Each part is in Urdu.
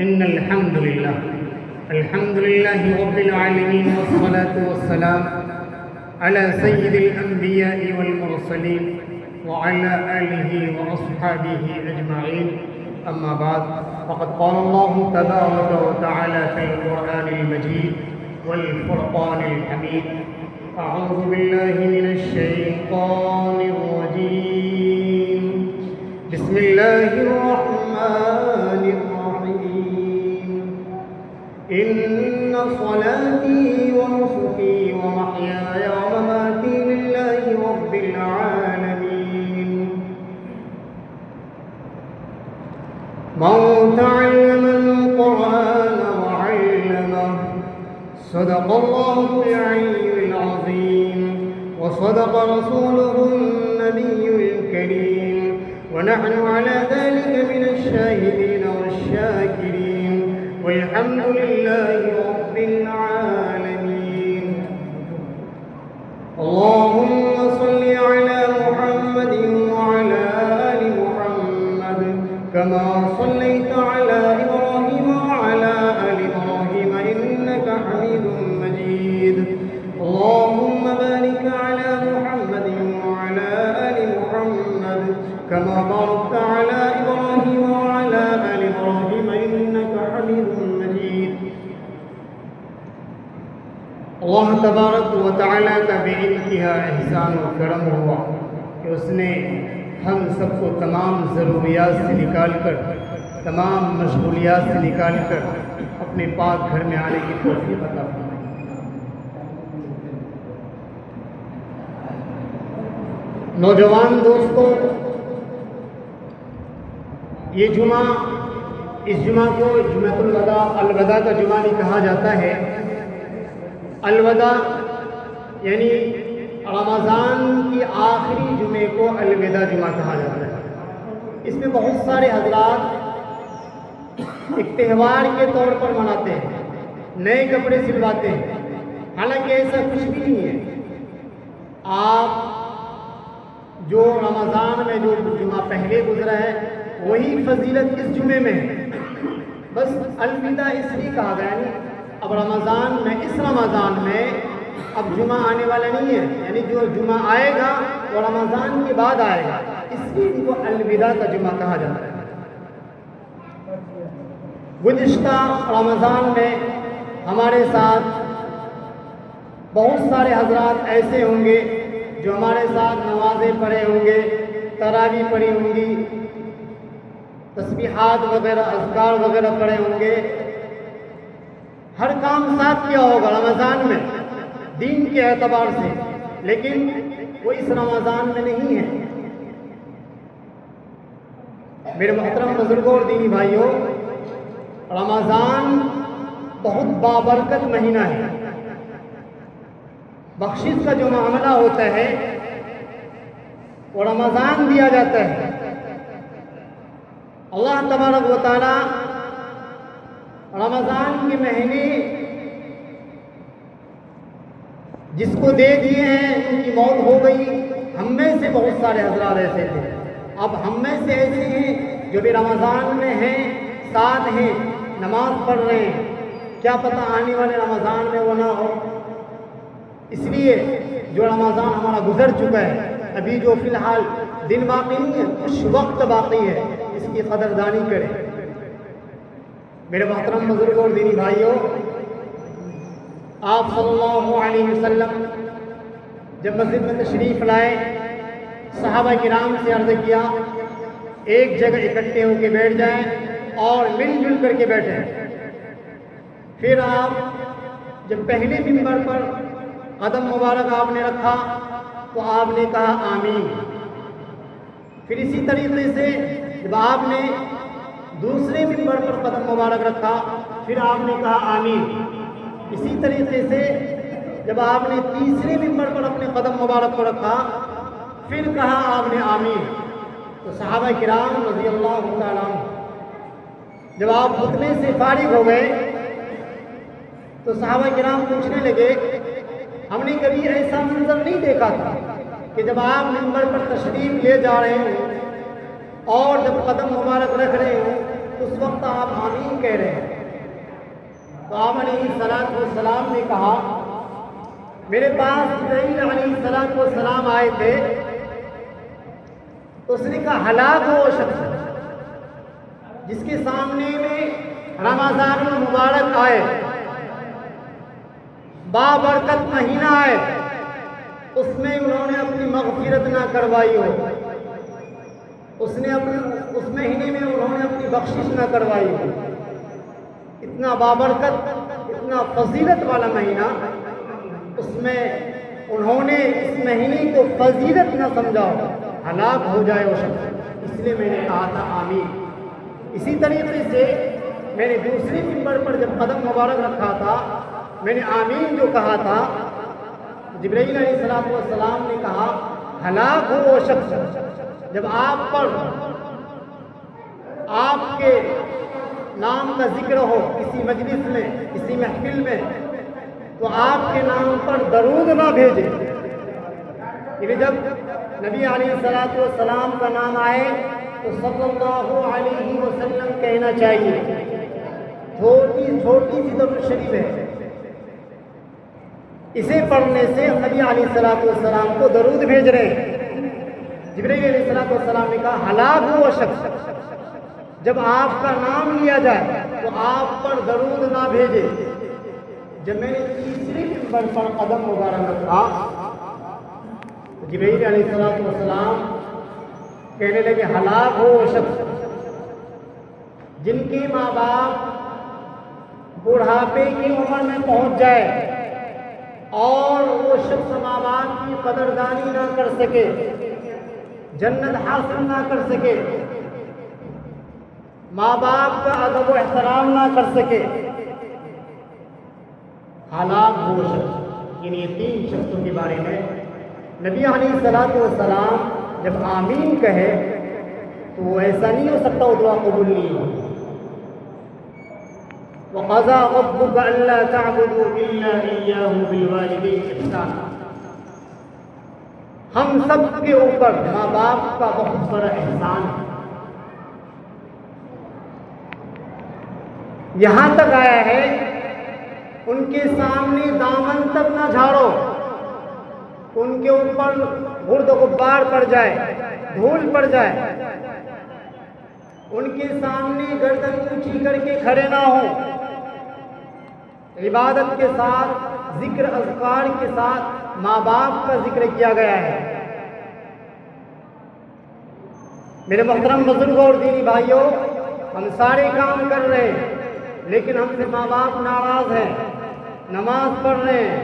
إن الحمد لله رب العالمين، والصلاة والسلام على سيد الأنبياء والمرسلين وعلى آله وأصحابه أجمعين. أما بعد، فقد قال الله تبارك وتعالى في القرآن المجيد والفرقان الحميد: أعوذ بالله من الشيطان الرجيم، بسم الله الرحمن الرحيم. إن صلاتي ونسكي ومحياي ومماتي لله رب العالمين. من تعلم القرآن وعلمه صدق الله العلي العظيم، وصدق رسوله النبي الكريم، ونحن على ذلك من الشاهدين والشاكرين، والحمد لله رب العالمين. اللهم صل على محمد وعلى آل محمد كما صليت على إبراهيم وعلى آل إبراهيم إنك حميد مجيد. اللهم بارك على محمد وعلى آل محمد كما باركت على إبراهيم وعلى آل إبراهيم إنك حميد مجيد. اللہ تبارک و تعالیٰ کا بے انتہا احسان و کرم ہوا کہ اس نے ہم سب کو تمام ضروریات سے نکال کر، تمام مشغولیات سے نکال کر اپنے پاک گھر میں آنے کی توفیق عطا فرمائی. نوجوان دوستو، یہ جمعہ، اس جمعہ کو جمعۃ الوداع، الوداع کا جمعہ نہیں کہا جاتا ہے. الوداع یعنی رمضان کی آخری جمعے کو الوداع جمعہ کہا جاتا ہے. اس میں بہت سارے حضرات ایک تہوار کے طور پر مناتے ہیں، نئے کپڑے سلواتے ہیں. حالانکہ ایسا کچھ بھی نہیں ہے. آپ جو رمضان میں جو جمعہ پہلے گزرا ہے وہی فضیلت اس جمعے میں ہے. بس الوداع اس لیے کہا گیا ہے. اب رمضان میں، اس رمضان میں اب جمعہ آنے والا نہیں ہے، یعنی جو جمعہ آئے گا وہ رمضان کے بعد آئے گا، اس لیے ان کو الوداع کا جمعہ کہا جاتا ہے. گزشتہ رمضان میں ہمارے ساتھ بہت سارے حضرات ایسے ہوں گے جو ہمارے ساتھ نمازیں پڑھے ہوں گے، تراویح پڑھی ہوں گی، تسبیحات وغیرہ، اذکار وغیرہ پڑھے ہوں گے. ہر کام ساتھ کیا ہوگا رمضان میں دین کے اعتبار سے، لیکن وہ اس رمضان میں نہیں ہے. میرے محترم بزرگوں اور دینی بھائیوں، رمضان بہت بابرکت مہینہ ہے. بخشش کا جو معاملہ ہوتا ہے وہ رمضان دیا جاتا ہے. اللہ تبارک و تعالی رمضان کے مہینے جس کو دے دیے ہیں ان کی موت ہو گئی. ہم میں سے بہت سارے حضرات ایسے تھے. اب ہم میں سے ایسے ہیں جو بھی رمضان میں ہیں، ساتھ ہیں، نماز پڑھ رہے ہیں. کیا پتہ آنے والے رمضان میں وہ نہ ہو. اس لیے جو رمضان ہمارا گزر چکا ہے، ابھی جو فی الحال دن باقی نہیں ہے، کچھ وقت باقی ہے، اس کی قدردانی کریں. میرے محترم بزرگوں اور دینی بھائیوں، آپ صلی اللہ علیہ وسلم جب مسجد میں تشریف لائے، صحابہ کرام سے عرض کیا ایک جگہ اکٹھے ہو کے بیٹھ جائیں اور مل جل کر کے بیٹھیں. پھر آپ جب پہلے منبر پر قدم مبارک آپ نے رکھا تو آپ نے کہا آمین. پھر اسی طریقے سے جب آپ نے دوسرے منبر پر قدم مبارک رکھا پھر آپ نے کہا آمین. اسی طریقے سے جب آپ نے تیسرے منبر پر اپنے قدم مبارک کو رکھا پھر کہا آپ نے آمین. تو صحابہ کرام رضی اللہ تعالیٰ عنہ جب آپ خطبے سے فارغ ہو گئے تو صحابہ کرام پوچھنے لگے ہم نے کبھی ایسا منظر نہیں دیکھا تھا کہ جب آپ منبر پر تشریف لے جا رہے ہوں اور جب قدم مبارک رکھ رہے ہوں اس وقت آپ آمین کہہ رہے ہیں۔ تو آپ علیہ السلام نے کہا، میرے پاس جبرائیل علیہ السلام آئے تھے، تو اس نے کہا ہلاک ہو وہ شخص جس کے سامنے میں رمضان المبارک آئے، بابرکت مہینہ آئے، اس میں انہوں نے اپنی مغفرت نہ کروائی ہو، اس مہینے میں انہوں نے اپنی بخشش نہ کروائی ہو۔ اتنا بابرکت، اتنا فضیلت والا مہینہ، اس میں انہوں نے اس مہینے کو فضیلت نہ سمجھا ہو، ہلاک ہو جائے وہ شخص۔ اس لیے میں نے کہا تھا آمین۔ اسی طریقے سے میں نے دوسری منبر پر جب قدم مبارک رکھا تھا، میں نے آمین جو کہا تھا، جبرائیل علیہ السلام نے کہا ہلاک ہو وہ شخص جب آپ پر آپ کے نام کا ذکر ہو کسی مجلس میں، کسی محفل میں، تو آپ کے نام پر درود نہ بھیجے۔ یعنی جب نبی علیہ السلام کا نام آئے تو صلی اللہ علیہ وسلم کہنا چاہیے۔ چھوٹی سی درود شریف ہے، اسے پڑھنے سے نبی علیہ السلام کو درود بھیج رہے ہیں۔ جبرائیل علیہ السلام نے کہا ہلاک ہو وہ شخص جب آپ کا نام لیا جائے تو آپ پر درود نہ بھیجے۔ جب میں نے تیسری منبر پر قدم مبارک رکھا تو جبرائیل علیہ السلام کہنے لگے ہلاک ہو وہ شخص جن کے ماں باپ بڑھاپے کی عمر میں پہنچ جائے اور وہ شخص ماں باپ کی قدردانی نہ کر سکے، جنت حاصل نہ کر سکے، ماں باپ کا ادب و احترام نہ کر سکے، ہلاک ہو شخص۔ یعنی یہ تین شخصوں کے بارے میں نبی علیہ السلام جب آمین کہے تو وہ ایسا نہیں ہو سکتا وہ دعا قبول نہیں ہو۔ وَقَضَىٰ رَبُّكَ أَلَّا تَعْبُدُوا إِلَّا إِيَّاهُ بِالْوَالِدَيْنِ إِحْسَانًا۔ ہم سب کے اوپر ماں باپ کا بہت بڑا احسان ہے۔ یہاں تک آیا ہے ان کے سامنے دامن تک نہ جھاڑو، ان کے اوپر گرد و غبار پڑ جائے، دھول پڑ جائے، ان کے سامنے گردن اونچی کر کے کھڑے نہ ہو۔ عبادت کے ساتھ، ذکر اذکار کے ساتھ ماں باپ کا ذکر کیا گیا ہے۔ میرے محترم بزرگوں اور دینی بھائیوں، ہم سارے کام کر رہے ہیں لیکن ہم سے ماں باپ ناراض ہیں۔ نماز پڑھ رہے ہیں،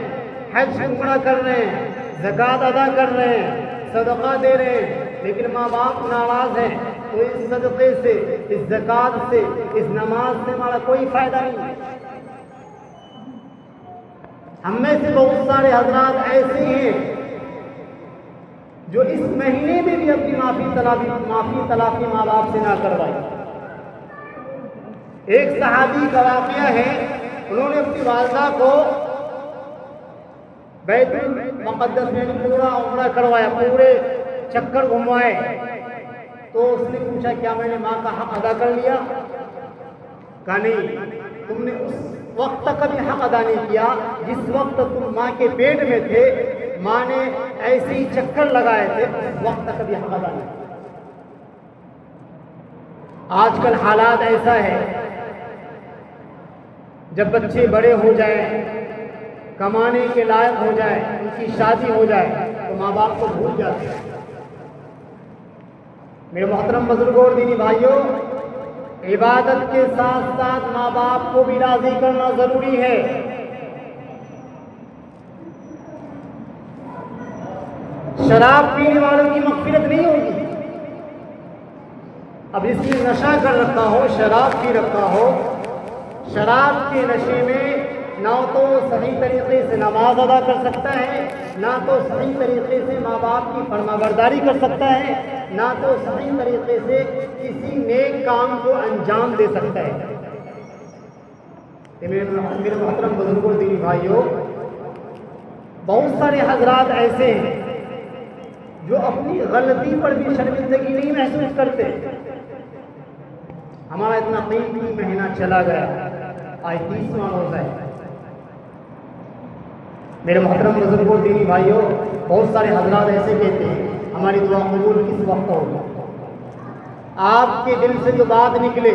حج عمرہ کر رہے ہیں، زکوٰۃ ادا کر رہے ہیں، صدقہ دے رہے ہیں، لیکن ماں باپ ناراض ہیں، تو اس صدقے سے، اس زکوٰۃ سے، اس نماز سے ہمارا کوئی فائدہ نہیں ہے۔ ہم میں سے بہت سارے حضرات ایسے ہیں جو اس مہینے میں بھی اپنی معافی تلافی ماں باپ سے نہ کروائی۔ ایک صحابی کا واقعہ ہے، انہوں نے اپنی والدہ کو بیت المقدس میں پورا عمرہ کروایا، پورے چکر گھموائے، تو اس نے پوچھا کیا میں نے ماں کا حق ادا کر لیا؟ کہا نہیں، تم نے اس وقت تک کبھی حق ادا نہیں کیا جس وقت تم ماں کے پیٹ میں تھے، ماں نے ایسے ہی چکر لگائے تھے، اس وقت تک کبھی حق ادا نہیں کیا۔ آج کل حالات ایسا ہے، جب بچے بڑے ہو جائیں، کمانے کے لائق ہو جائے، ان کی شادی ہو جائے تو ماں باپ کو بھول جاتے ہیں۔ میرے محترم بزرگوں اور دینی بھائیوں، عبادت کے ساتھ ساتھ ماں باپ کو بھی راضی کرنا ضروری ہے۔ شراب پینے والوں کی مغفرت نہیں ہوگی۔ اب اس نے نشہ کر رکھا ہو، شراب پی رکھا ہو، شراب کے نشے میں نہ تو صحیح طریقے سے نماز ادا کر سکتا ہے، نہ تو صحیح طریقے سے ماں باپ کی فرمانبرداری کر سکتا ہے، نہ تو صحیح طریقے سے کسی نیک کام کو انجام دے سکتا ہے۔ میرے محترم بزرگوں اور دینی بھائیوں، بہت سارے حضرات ایسے ہیں جو اپنی غلطی پر بھی شرمندگی نہیں محسوس کرتے۔ ہمارا اتنا قیمتی مہینہ چلا گیا، آج 30واں روزہ ہے۔ میرے محترم بزرگوں، دینی بھائیوں، بہت سارے حضرات ایسے کہتے ہیں ہماری دعا قبول کس وقت ہوگی؟ آپ کے دل سے جو بات نکلے،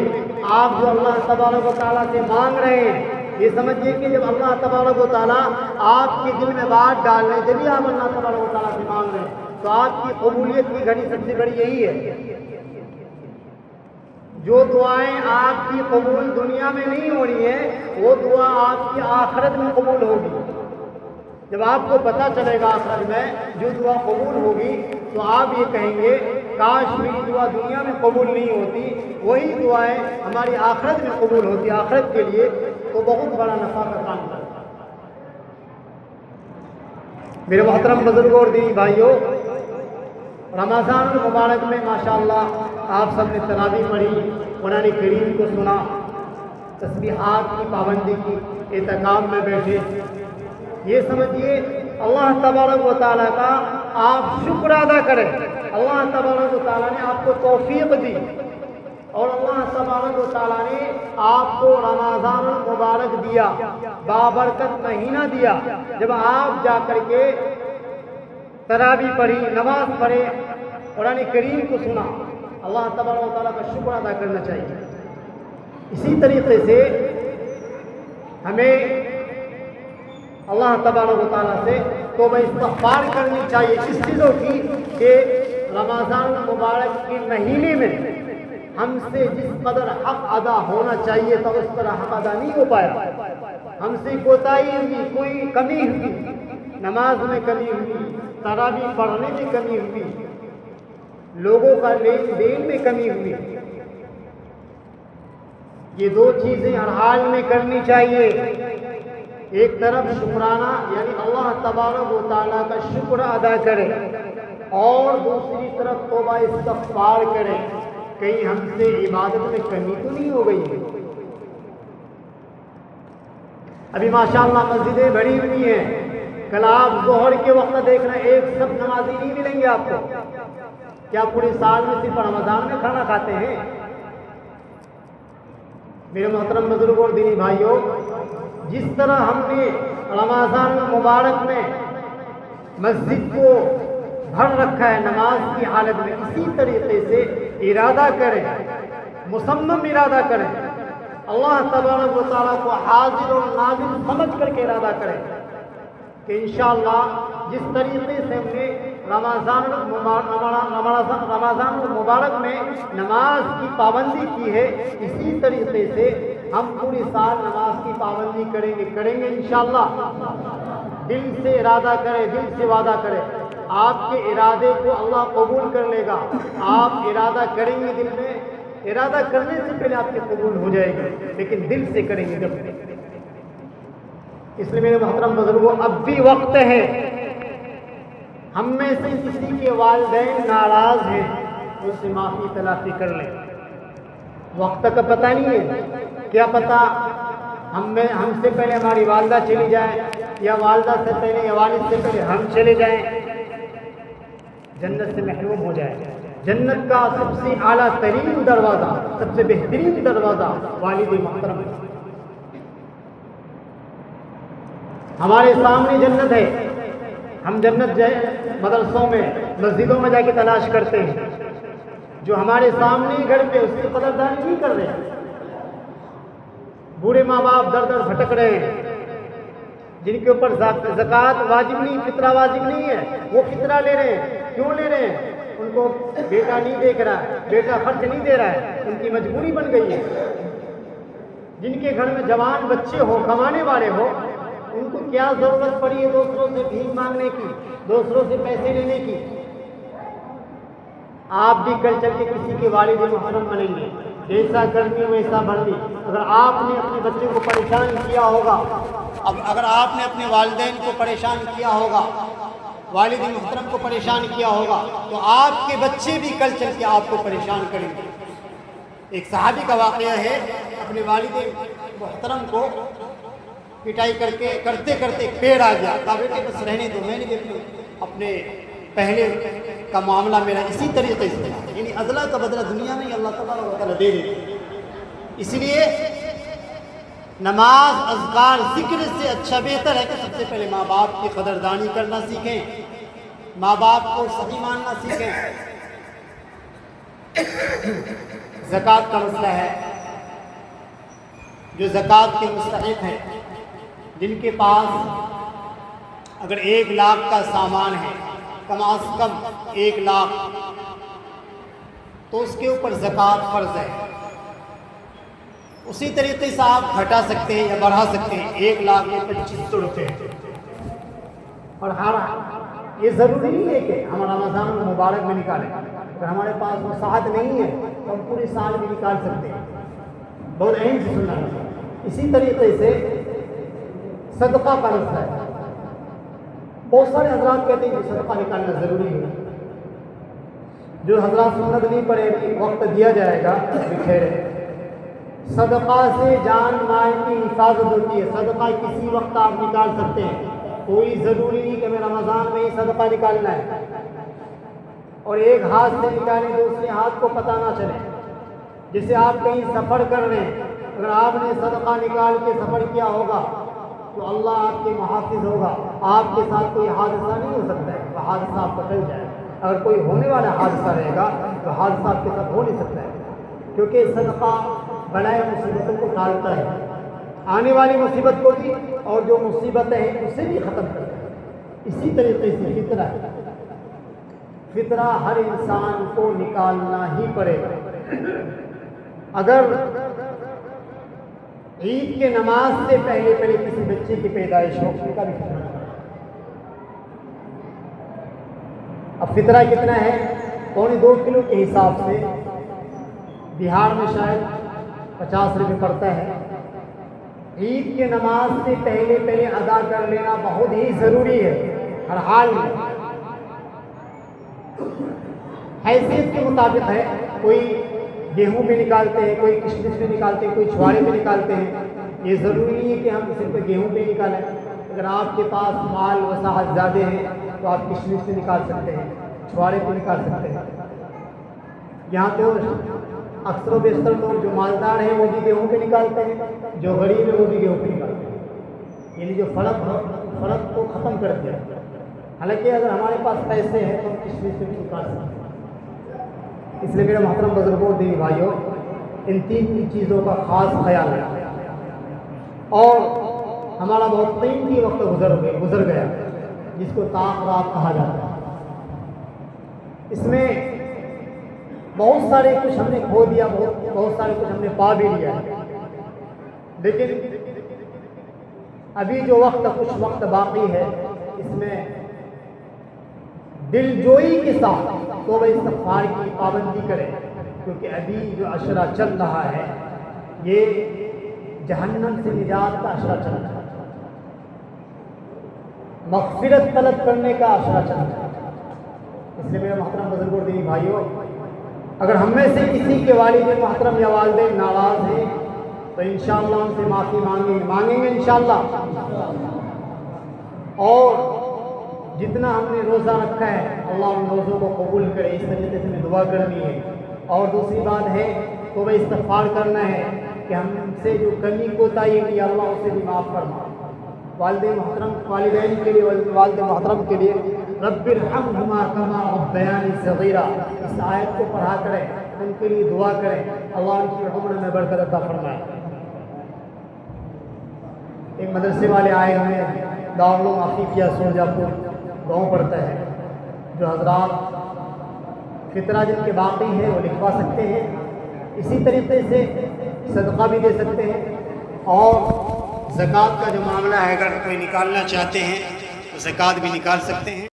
آپ جو اللہ تبارک و تعالیٰ سے مانگ رہے ہیں، یہ سمجھیے کہ جب اللہ تبارک و تعالیٰ آپ کے دل میں بات ڈال رہے ہیں، جبھی آپ اللہ تبارک و تعالیٰ سے مانگ رہے ہیں، تو آپ کی قبولیت کی گھڑی سب سے بڑی یہی ہے۔ جو دعائیں آپ کی قبول دنیا میں نہیں ہو رہی ہیں، وہ دعا آپ کی آخرت میں قبول ہوگی۔ جب آپ کو پتہ چلے گا آخرت میں جو دعا قبول ہوگی، تو آپ یہ کہیں گے کاش میری دعا دنیا میں قبول نہیں ہوتی، وہی دعائیں ہماری آخرت میں قبول ہوتی، آخرت کے لیے تو بہت بڑا نفع کا کام کرتا۔ میرے محترم بزرگوں اور دینی بھائیوں، رمضان المبارک میں ماشاءاللہ آپ سب نے تراویح پڑھی، قرآن کریم کو سنا، تسبیحات کی پابندی کی، اعتکاف میں بیٹھے۔ یہ سمجھیے اللہ تبارک و تعالیٰ کا آپ شکر ادا کریں۔ اللہ تبارک و تعالیٰ نے آپ کو توفیق دی، اور اللہ تبارک و تعالیٰ نے آپ کو رمضان المبارک دیا، بابرکت مہینہ دیا۔ جب آپ جا کر کے تراویح پڑھی، نماز پڑھے، قرآن کریم کو سنا، اللہ تبارک و تعالیٰ کا شکر ادا کرنا چاہیے۔ اسی طریقے سے ہمیں اللہ تبارک و تعالیٰ سے توبہ استغفار کرنی چاہیے اس چیزوں کی کہ رمضان المبارک کے مہینے میں ہم سے جس قدر حق ادا ہونا چاہیے تو اس طرح حق ادا نہیں ہو پایا، ہم سے کوتاہی ہوئی، کوئی کمی ہوئی، نماز میں کمی ہوئی، تراویح پڑھنے میں کمی ہوئی، لوگوں کا لین دین میں کمی ہوئی۔ یہ دو چیزیں ہر حال میں کرنی چاہیے، ایک طرف شکرانہ یعنی اللہ تبارک و تعالیٰ کا شکر ادا کرے، اور دوسری طرف توبہ استغفار کرے، کہیں ہم سے عبادت میں کمی تو نہیں ہو گئی ہے۔ ابھی ماشاءاللہ مسجدیں بھری ہوئی ہیں، کل آپ ظہر کے وقت دیکھنا ایک سب نمازی نہیں ملیں گے آپ کو۔ کیا پورے سال میں صرف رمضان میں کھانا کھاتے ہیں؟ میرے محترم بزرگوں اور دینی بھائیوں، جس طرح ہم نے رمضان المبارک میں مسجد کو بھر رکھا ہے نماز کی حالت میں، اسی طریقے سے ارادہ کریں، مصمم ارادہ کریں، اللہ تبارک و تعالیٰ کو حاضر اور ناظر سمجھ کر کے ارادہ کریں کہ انشاءاللہ جس طریقے سے ہم نے رمضان المبارک میں نماز کی پابندی کی ہے، اسی طریقے سے ہم پوری سال نماز کی پابندی کریں گے انشاءاللہ۔ دل سے ارادہ کریں، دل سے وعدہ کریں، آپ کے ارادے کو اللہ قبول کر لے گا۔ آپ ارادہ کریں گے دل میں، ارادہ کرنے سے پہلے آپ کے قبول ہو جائے گی، لیکن دل سے کریں گے جب۔ اس لیے میرے محترم بزرگوں، اب بھی وقت ہے، ہم میں سے کسی کے والدین ناراض ہیں ان سے معافی تلافی کر لیں۔ وقت کا پتہ نہیں ہے، کیا پتہ ہم سے پہلے ہماری والدہ چلی جائے، یا والدہ سے پہلے یا والد سے پہلے ہم چلے جائیں، جنت سے محروم ہو جائے۔ جنت کا سب سے اعلیٰ ترین دروازہ، سب سے بہترین دروازہ والد محترم ہے۔ ہمارے سامنے جنت ہے، ہم جنت مدرسوں میں، مسجدوں میں جا کے تلاش کرتے ہیں، جو ہمارے سامنے گھر پہ اس کی قدردانی نہیں کر رہے۔ بوڑھے ماں باپ در در بھٹک رہے ہیں، جن کے اوپر زکوٰۃ واجب نہیں، فطرہ واجب نہیں ہے، وہ فطرہ لے رہے ہیں۔ کیوں لے رہے ہیں؟ ان کو بیٹا نہیں دیکھ رہا ہے، بیٹا خرچ نہیں دے رہا ہے، ان کی مجبوری بن گئی ہے۔ جن کے گھر میں جوان بچے ہو، کمانے والے ہو، ان کو کیا ضرورت پڑی ہے دوسروں سے بھیک مانگنے کی، دوسروں سے پیسے لینے کی؟ آپ بھی کل چل کے کسی کے والد محترم بنیں گے، جیسا کرنی ویسا بھرنی۔ اگر آپ نے اپنے بچے کو پریشان کیا ہوگا، اگر آپ نے اپنے والدین کو پریشان کیا ہوگا، والد محترم کو پریشان کیا ہوگا، تو آپ کے بچے بھی کل چل کے آپ کو پریشان کریں گے۔ ایک صحابی کا واقعہ ہے، اپنے والد محترم کو پٹائی کرتے کرتے ایک پیڑ آ گیا، کہا بیٹے بس رہنے دو، میں نے بھی اپنے پہلے کا معاملہ میرا اسی طریقے سے، یعنی ادلا کا بدلہ دنیا میں اللہ تبارک و تعالیٰ دے دیتے۔ اس لیے نماز، اذکار، ذکر سے اچھا بہتر ہے کہ سب سے پہلے ماں باپ کی قدردانی کرنا سیکھیں، ماں باپ کو صحیح ماننا سیکھیں۔ زکوٰۃ کا مسئلہ ہے، جو زکوٰۃ کے مستحق ہیں، جن کے پاس اگر 1 لاکھ کا سامان ہے، کم از کم 1 لاکھ، تو اس کے اوپر زکوٰۃ فرض ہے۔ اسی طریقے سے آپ گھٹا سکتے ہیں یا بڑھا سکتے ہیں، 1 لاکھ میں 2500 روپے۔ اور یہ ضروری نہیں ہے کہ ہم رمضان مبارک میں نکالیں، اگر ہمارے پاس وسعت نہیں ہے تو ہم پورے سال بھی نکال سکتے ہیں۔ بہت اہم سے سننا ہے۔ اسی طریقے سے صدقہ کا مسئلہ ہے، بہت سارے حضرات کہتے ہیں کہ صدقہ نکالنا ضروری ہے۔ جو حضرات سنت نہیں پڑے، وقت دیا جائے گا، بکھیرے صدقہ سے جان مال کی حفاظت ہوتی ہے۔ صدقہ کسی وقت آپ نکال سکتے ہیں، کوئی ضروری نہیں کہ میں رمضان میں ہی صدقہ نکالنا ہے، اور ایک ہاتھ سے نکالیں دوسرے ہاتھ کو پتہ نہ چلے۔ جیسے آپ کہیں سفر کر رہے ہیں، اگر آپ نے صدقہ نکال کے سفر کیا ہوگا تو اللہ آپ کے محافظ ہوگا، آپ کے ساتھ کوئی حادثہ نہیں ہو سکتا ہے، وہ حادثہ آپ کو ٹل جائے۔ اگر کوئی ہونے والا حادثہ رہے گا تو حادثہ آپ کے ساتھ ہو نہیں سکتا ہے، کیونکہ صدقہ بلائے مصیبتوں کو ٹالتا ہے، آنے والی مصیبت کو بھی اور جو مصیبتیں ہیں اسے بھی ختم کرتا ہے۔ اسی طریقے سے فطرہ ہے، فطرہ ہر انسان کو نکالنا ہی پڑے گا۔ اگر عید کے نماز سے پہلے کسی بچے کی پیدائش ہو، اس کا بھی فطرہ ہے۔ اب فطرہ کتنا ہے؟ 2.25 کلو کے حساب سے بہار میں شاید 50 روپے پڑتا ہے۔ عید کے نماز سے پہلے ادا کر لینا بہت ہی ضروری ہے، ہر حال میں۔ حیثیت کے مطابق ہے، کوئی گیہوں پہ نکالتے ہیں، کوئی کشمش پہ نکالتے ہیں، کوئی چھوارے پہ نکالتے ہیں۔ یہ ضروری نہیں ہے کہ ہم صرف گیہوں پہ نکالیں۔ اگر آپ کے پاس مال وسعت زیادہ ہے تو آپ کشمش سے نکال سکتے ہیں، چھوارے پہ نکال سکتے ہیں۔ یہاں تو اکثر و بیشتر لوگ جو مالدار ہیں وہ بھی گیہوں پہ نکالتے ہیں، جو غریب ہے وہ بھی گیہوں پہ نکالتے ہیں۔ یعنی جو فرق کو ختم کر دیا۔ حالانکہ اگر ہمارے پاس پیسے ہیں تو ہم کشمش سے بھی نکال سکتے ہیں۔ اس لیے میرے محترم بزرگوں، دینی بھائیوں، ان 3 چیزوں کا خاص خیال رکھیں۔ اور ہمارا بہت قیمتی وقت گزر گیا، جس کو تاخرات کہا جاتا ہے۔ اس میں بہت سارے کچھ ہم نے کھو دیا، بہت سارے کچھ ہم نے پا بھی لیا، لیکن ابھی جو کچھ وقت باقی ہے، اس میں دل جوئی کے ساتھ توبہ استغفار کی پابندی کریں، کیونکہ ابھی جو عشرہ چل رہا ہے یہ جہنم سے نجات کا عشرہ چل رہا ہے، مغفرت طلب کرنے کا عشرہ چل رہا ہے۔ اس لیے میرے محترم بزرگوں، دینی بھائیوں، اگر ہم میں سے کسی کے والدین محترم یا والدین ناراض ہیں تو انشاءاللہ ان سے معافی مانگیں گے انشاءاللہ۔ اور جتنا ہم نے روزہ رکھا ہے اللہ ان روزوں کو قبول کرے، اس طریقے سے ہمیں دعا کرنی ہے۔ اور دوسری بات ہے توبہ استغفار کرنا ہے کہ ہم سے جو کمی کوتاہی ہوئی اللہ اسے بھی معاف فرما۔ والدین کے لیے والد محترم کے لیے رب ارحمہما کما ربیانی صغیرا، اس آیت کو پڑھا کریں، ان کے لیے دعا کریں، اللہ ان کی عمر میں برکت عطا فرمائے۔ ایک مدرسے والے آئے ہوئے دارالعلوم عفیفیہ سورجا پور گاؤں پڑتا ہے، جو حضرات فطرہ جن کے باقی ہیں وہ لکھوا سکتے ہیں، اسی طریقے سے صدقہ بھی دے سکتے ہیں، اور زکوٰۃ کا جو معاملہ ہے اگر کوئی نکالنا چاہتے ہیں تو زکوٰۃ بھی نکال سکتے ہیں۔